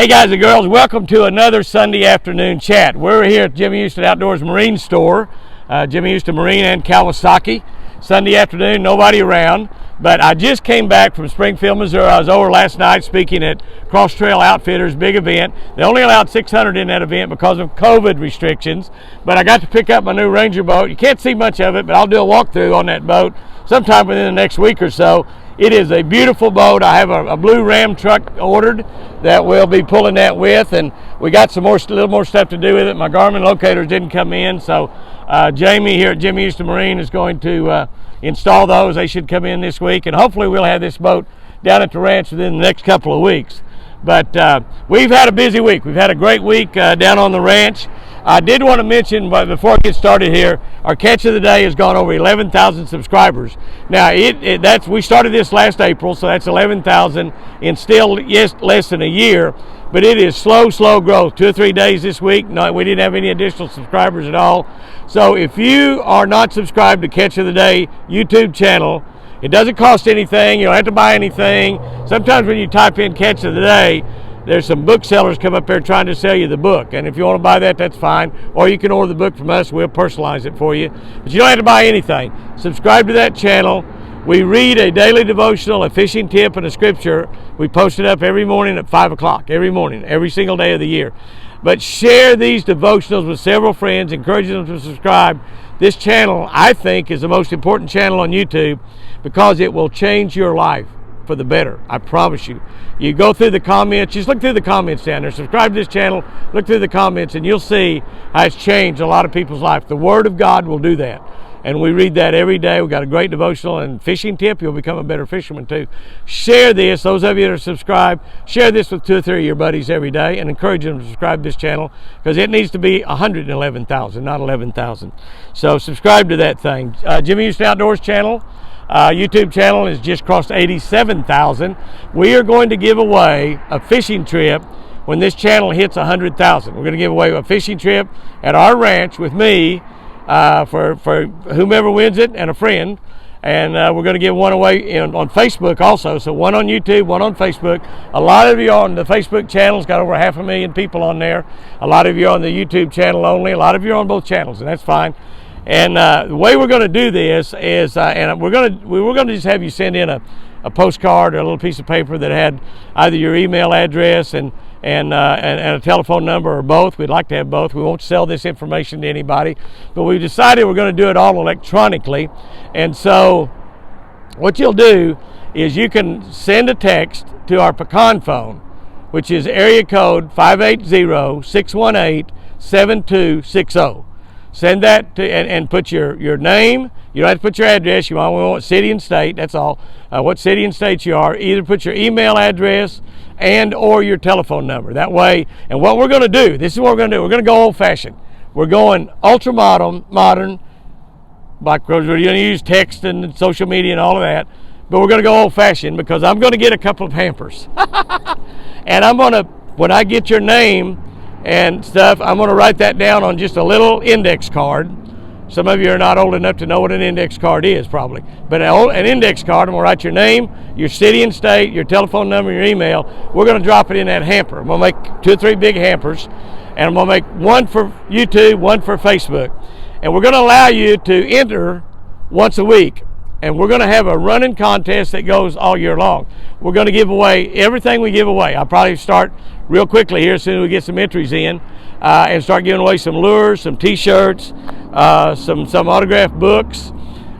Hey guys and girls, welcome to another Sunday afternoon chat. We're here at Jimmy Houston Outdoors Marine Store, Jimmy Houston Marine and Kawasaki. Sunday afternoon, nobody around, but I just came back from Springfield, Missouri. I was over last night speaking at Cross Trail Outfitters, big event. They only allowed 600 in that event because of COVID restrictions, but I got to pick up my new Ranger boat. You can't see much of it, but I'll do a walkthrough on that boat sometime within the next week or so. It is a beautiful boat. I have a blue Ram truck ordered that we'll be pulling that with, and we got some little more stuff to do with it. My Garmin locators didn't come in, so Jamie here at Jimmy Houston Marine is going to install those. They should come in this week, and hopefully we'll have this boat down at the ranch within the next couple of weeks. But we've had a busy week. We've had a great week down on the ranch. I did want to mention, but before I get started here, our catch of the day has gone over 11,000 subscribers. Now, we started this last April, so that's 11,000 in still less than a year, but it is slow growth. 2 or 3 days this week, no, we didn't have any additional subscribers at all. So if you are not subscribed to Catch of the Day YouTube channel, it doesn't cost anything. You don't have to buy anything. Sometimes when you type in Catch of the Day, there's some booksellers come up there trying to sell you the book, and if you want to buy that, that's fine, or you can order the book from us. We'll personalize it for you, but you don't have to buy anything. Subscribe to that channel. We read a daily devotional, a fishing tip, and a scripture. We post it up every morning at 5 o'clock, every morning, every single day of the year. But share these devotionals with several friends, encouraging them to subscribe. This channel, I think, is the most important channel on YouTube because it will change your life for the better. I promise you. You go through the comments, just look through the comments down there, subscribe to this channel, look through the comments, and you'll see how it's changed a lot of people's life. The Word of God will do that, and we read that every day. We've got a great devotional and fishing tip. You'll become a better fisherman too. Share this, those of you that are subscribed, share this with 2 or 3 of your buddies every day and encourage them to subscribe to this channel because it needs to be 111,000, not 11,000. So subscribe to that thing. Jimmy Houston Outdoors channel. YouTube channel has just crossed 87,000. We are going to give away a fishing trip when this channel hits 100,000. We're going to give away a fishing trip at our ranch with me for whomever wins it and a friend. And we're going to give one away on Facebook also. So one on YouTube, one on Facebook. A lot of you on the Facebook channel. It's got over 500,000 people on there. A lot of you are on the YouTube channel only. A lot of you are on both channels, and that's fine. And the way we're going to do this is, we were going to just have you send in a postcard or a little piece of paper that had either your email address and a telephone number or both. We'd like to have both. We won't sell this information to anybody, but we decided we're going to do it all electronically. And so what you'll do is you can send a text to our pecan phone, which is area code 580-618-7260. Send that to and put your name. You don't have to put your address. You only want city and state. That's all. What city and state you are. Either put your email address and or your telephone number. That way. And what we're going to do. This is what we're going to do. We're going to go old-fashioned. We're going ultra modern. Like we're going to use text and social media and all of that. But we're going to go old-fashioned because I'm going to get a couple of hampers. And I'm going to, when I get your name and stuff, I'm going to write that down on just a little index card. Some of you are not old enough to know what an index card is probably, but an index card, I'm going to write your name, your city and state, your telephone number, your email. We're going to drop it in that hamper. I'm going to make 2 or 3 big hampers, and I'm going to make one for YouTube, one for Facebook, and we're going to allow you to enter once a week. And we're going to have a running contest that goes all year long. We're going to give away everything we give away. I'll probably start real quickly here as soon as we get some entries in and start giving away some lures, some t-shirts, some autographed books,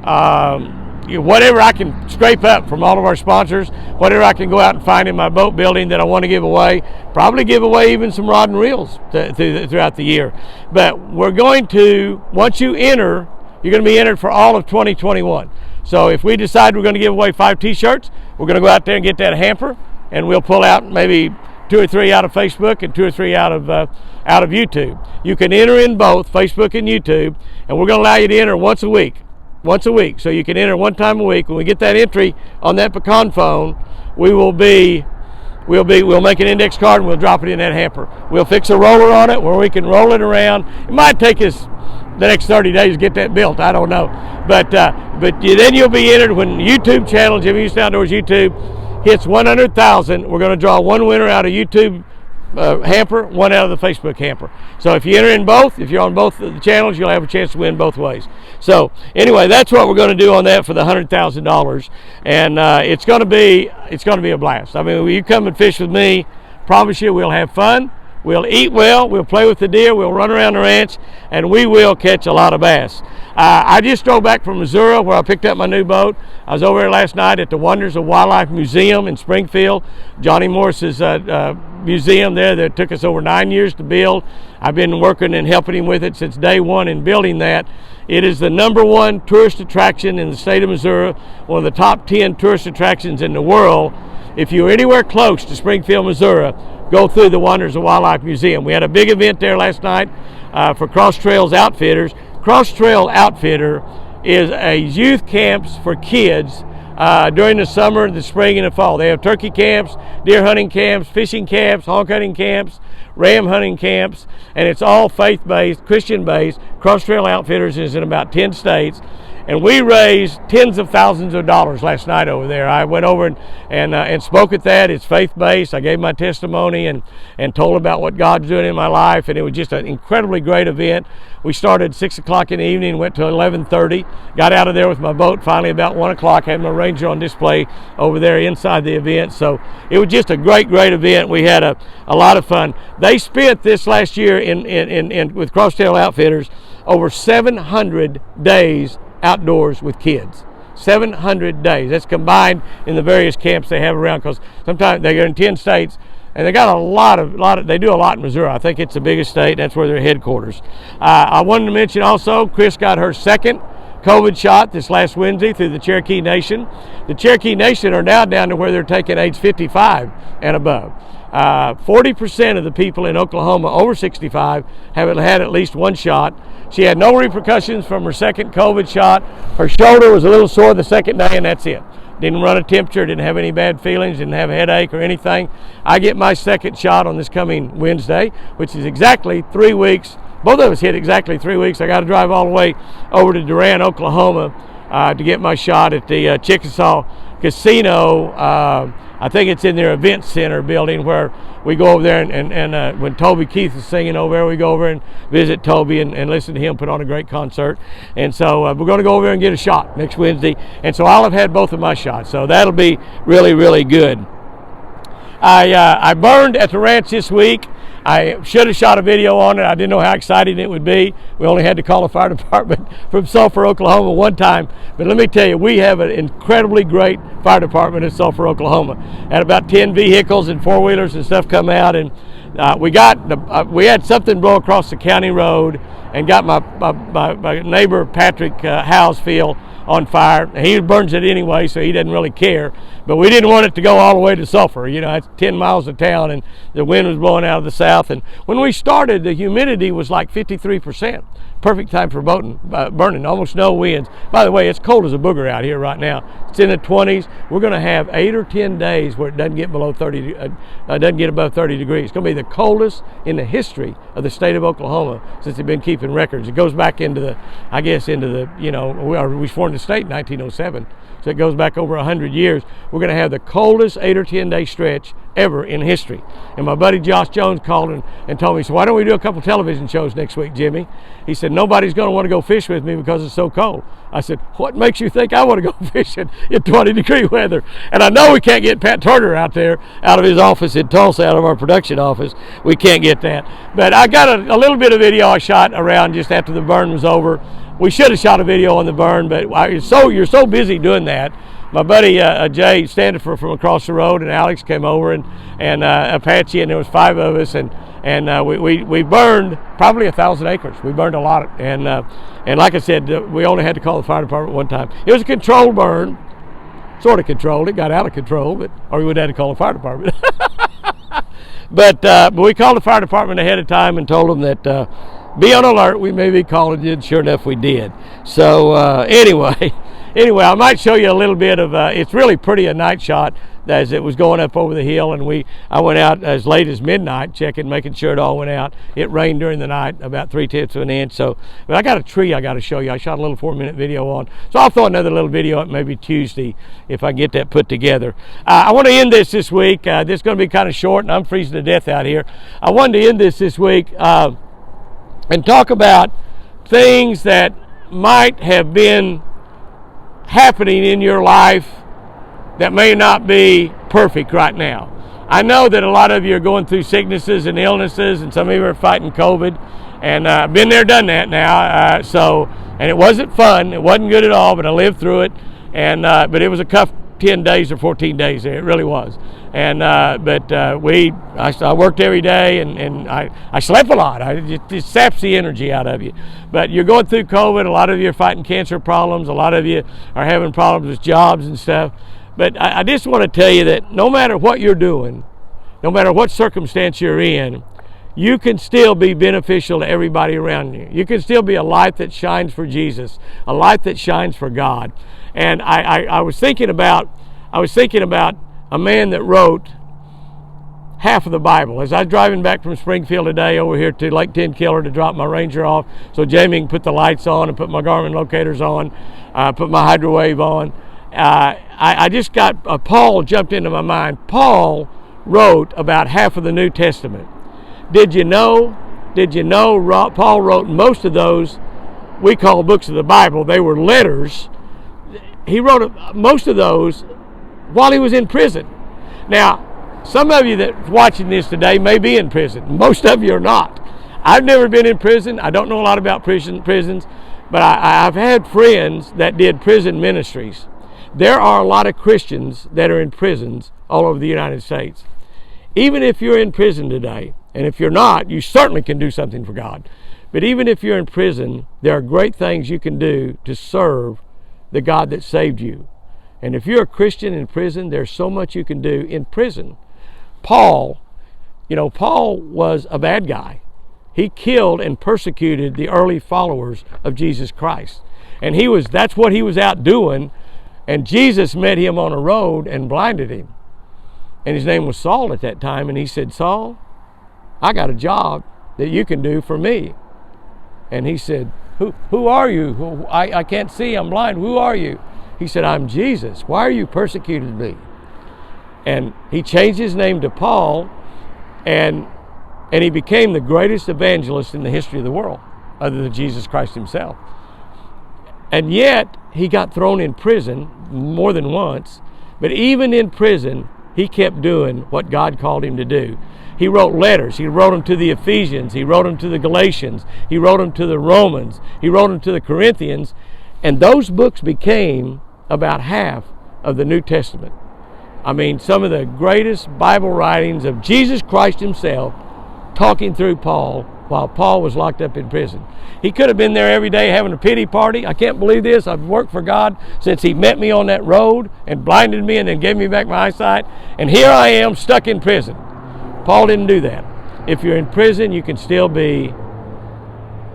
whatever I can scrape up from all of our sponsors, whatever I can go out and find in my boat building that I want to give away. Probably give away even some rod and reels throughout the year. But we're going to, once you enter, you're going to be entered for all of 2021. So if we decide we're going to give away 5 t-shirts, we're going to go out there and get that hamper, and we'll pull out maybe 2 or 3 out of Facebook and 2 or 3 out of YouTube. You can enter in both Facebook and YouTube, and we're going to allow you to enter once a week. So you can enter one time a week. When we get that entry on that pecan phone, we'll make an index card and we'll drop it in that hamper. We'll fix a roller on it where we can roll it around. It might take us the next 30 days to get that built. I don't know. But then you'll be entered when YouTube channel, Jimmy Houston Outdoors YouTube, hits 100,000. We're going to draw one winner out of YouTube hamper, one out of the Facebook hamper. So if you enter in both, if you're on both of the channels, you'll have a chance to win both ways. So anyway, that's what we're going to do on that for the $100,000, and it's going to be a blast. I mean, you come and fish with me, promise you we'll have fun. We'll eat well, we'll play with the deer, we'll run around the ranch, and we will catch a lot of bass. I just drove back from Missouri where I picked up my new boat. I was over there last night at the Wonders of Wildlife Museum in Springfield, Johnny Morris's museum there that took us over 9 years to build. I've been working and helping him with it since day one in building that. It is the #1 tourist attraction in the state of Missouri, one of the top 10 tourist attractions in the world. If you're anywhere close to Springfield, Missouri, go through the Wonders of Wildlife Museum. We had a big event there last night for Cross Trails Outfitters. Cross Trail Outfitter is a youth camps for kids during the summer, the spring, and the fall. They have turkey camps, deer hunting camps, fishing camps, hog hunting camps, ram hunting camps, and it's all faith-based, Christian-based. Cross Trail Outfitters is in about 10 states. And we raised tens of thousands of dollars last night over there. I went over and spoke at that. It's faith-based. I gave my testimony and told about what God's doing in my life, and it was just an incredibly great event. We started at 6 o'clock in the evening, went to 11:30, got out of there with my boat finally about 1 o'clock, had my Ranger on display over there inside the event. So it was just a great event. We had a lot of fun. They spent this last year with Cross Trail Outfitters over 700 days outdoors with kids. 700 days. That's combined in the various camps they have around, because sometimes they're in 10 states and they got a lot of they do a lot in Missouri. I think it's the biggest state. That's where their headquarters. I wanted to mention also, Chris got her second COVID shot this last Wednesday through the Cherokee Nation. The Cherokee Nation are now down to where they're taking age 55 and above. 40% of the people in Oklahoma over 65 have had at least one shot. She had no repercussions from her second COVID shot. Her shoulder was a little sore the second day, and that's it. Didn't run a temperature, didn't have any bad feelings, didn't have a headache or anything. I get my second shot on this coming Wednesday, which is exactly 3 weeks. Both of us hit exactly 3 weeks. I got to drive all the way over to Durant, Oklahoma to get my shot at the Chickasaw Casino. I think it's in their event center building where we go over there and when Toby Keith is singing over there, we go over and visit Toby and listen to him put on a great concert. And so we're going to go over there and get a shot next Wednesday. And so I'll have had both of my shots. So that'll be really good. I burned at the ranch this week. I should have shot a video on it. I didn't know how exciting it would be. We only had to call the fire department from Sulphur, Oklahoma one time. But let me tell you, we have an incredibly great fire department in Sulphur, Oklahoma. Had about 10 vehicles and four-wheelers and stuff come out, and we had something blow across the county road and got my neighbor Patrick Housefield on fire. He burns it anyway, so he doesn't really care. But we didn't want it to go all the way to Sulphur. You know, it's 10 miles of town, and the wind was blowing out of the south. And when we started, the humidity was like 53%. Perfect time for burning, almost no winds. By the way, it's cold as a booger out here right now. It's in the 20s. We're going to have 8 or 10 days where it doesn't get below 30, doesn't get above 30 degrees. It's going to be the coldest in the history of the state of Oklahoma since they've been keeping records. It goes back into the, you know, we formed the state in 1907. So it goes back over 100 years. We're going to have the coldest 8 or 10 day stretch ever in history. And my buddy Josh Jones called and told me, so why don't we do a couple television shows next week, Jimmy? He said, nobody's going to want to go fish with me because it's so cold. I said, what makes you think I want to go fishing in 20-degree weather? And I know we can't get Pat Turner out there, out of his office in Tulsa, out of our production office. We can't get that. But I got a little bit of video I shot around just after the burn was over. We should have shot a video on the burn, but you're so busy doing that. My buddy Jay Standifer from across the road and Alex came over and Apache, and there was 5 of us, and we burned probably 1,000 acres. We burned a lot, and like I said, we only had to call the fire department one time. It was a controlled burn, sort of controlled. It got out of control, or we would have had to call the fire department. But we called the fire department ahead of time and told them that be on alert, we may be calling you, and sure enough we did. So anyway, I might show you a little bit of, it's really pretty a night shot. as it was going up over the hill, and I went out as late as midnight checking, making sure it all went out. It rained during the night, about 3/10 of an inch. So, but I got a tree I got to show you. I shot a little 4-minute video on. So I'll throw another little video up maybe Tuesday if I get that put together. I want to end this week. This is going to be kind of short, and I'm freezing to death out here. I wanted to end this week and talk about things that might have been happening in your life that may not be perfect right now. I know that a lot of you are going through sicknesses and illnesses, and some of you are fighting COVID, and I've been there, done that now. And it wasn't fun. It wasn't good at all, but I lived through it. And but it was a tough 10 days or 14 days there. It really was. And I worked every day, and I slept a lot. It saps the energy out of you. But you're going through COVID. A lot of you are fighting cancer problems. A lot of you are having problems with jobs and stuff. But I just want to tell you that no matter what you're doing, no matter what circumstance you're in, you can still be beneficial to everybody around you. You can still be a light that shines for Jesus, a light that shines for God. And I was thinking about a man that wrote half of the Bible. As I was driving back from Springfield today over here to Lake Tenkiller to drop my Ranger off, so Jamie can put the lights on and put my Garmin locators on, put my hydrowave on. I just got Paul jumped into my mind. Paul wrote about half of the New Testament. Did you know Paul wrote most of those we call books of the Bible? They were letters. He wrote most of those while he was in prison. Now, some of you that's watching this today may be in prison. Most of you are not. I've never been in prison. I don't know a lot about prisons, but I've had friends that did prison ministries. There are a lot of Christians that are in prisons all over the United States. Even if you're in prison today, and if you're not, you certainly can do something for God. But even if you're in prison, there are great things you can do to serve the God that saved you. And if you're a Christian in prison, there's so much you can do in prison. Paul was a bad guy. He killed and persecuted the early followers of Jesus Christ. And that's what he was out doing. And Jesus met him on a road and blinded him. And his name was Saul at that time. And he said, Saul, I got a job that you can do for me. And he said, Who are you? I can't see, I'm blind. Who are you? He said, I'm Jesus. Why are you persecuting me? And he changed his name to Paul, and he became the greatest evangelist in the history of the world, other than Jesus Christ himself. And yet, he got thrown in prison more than once, but even in prison, he kept doing what God called him to do. He wrote letters. He wrote them to the Ephesians. He wrote them to the Galatians. He wrote them to the Romans. He wrote them to the Corinthians. And those books became about half of the New Testament. I mean, some of the greatest Bible writings of Jesus Christ himself talking through Paul while Paul was locked up in prison. He could have been there every day having a pity party. I can't believe this. I've worked for God since he met me on that road and blinded me and then gave me back my eyesight. And here I am stuck in prison. Paul didn't do that. If you're in prison, you can still be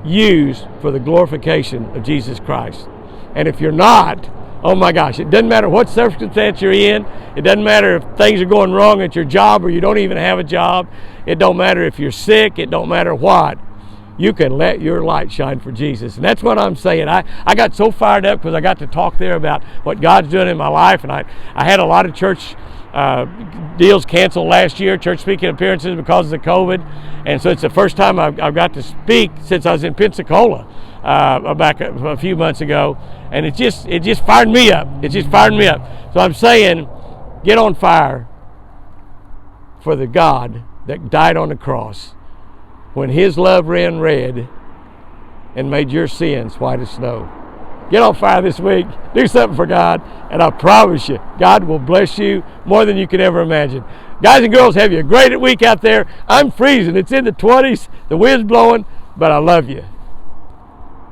used for the glorification of Jesus Christ. And if you're not, oh my gosh, it doesn't matter what circumstance you're in. It doesn't matter if things are going wrong at your job or you don't even have a job. It don't matter if you're sick. It don't matter what. You can let your light shine for Jesus. And that's what I'm saying. I got so fired up because I got to talk there about what God's doing in my life. And I had a lot of church deals canceled last year, church speaking appearances because of the COVID. And so it's the first time I've got to speak since I was in Pensacola back a few months ago. And it just fired me up. It just fired me up. So I'm saying, get on fire for the God that died on the cross when his love ran red and made your sins white as snow. Get on fire this week. Do something for God. And I promise you, God will bless you more than you can ever imagine. Guys and girls, have you a great week out there. I'm freezing. It's in the 20s. The wind's blowing, but I love you.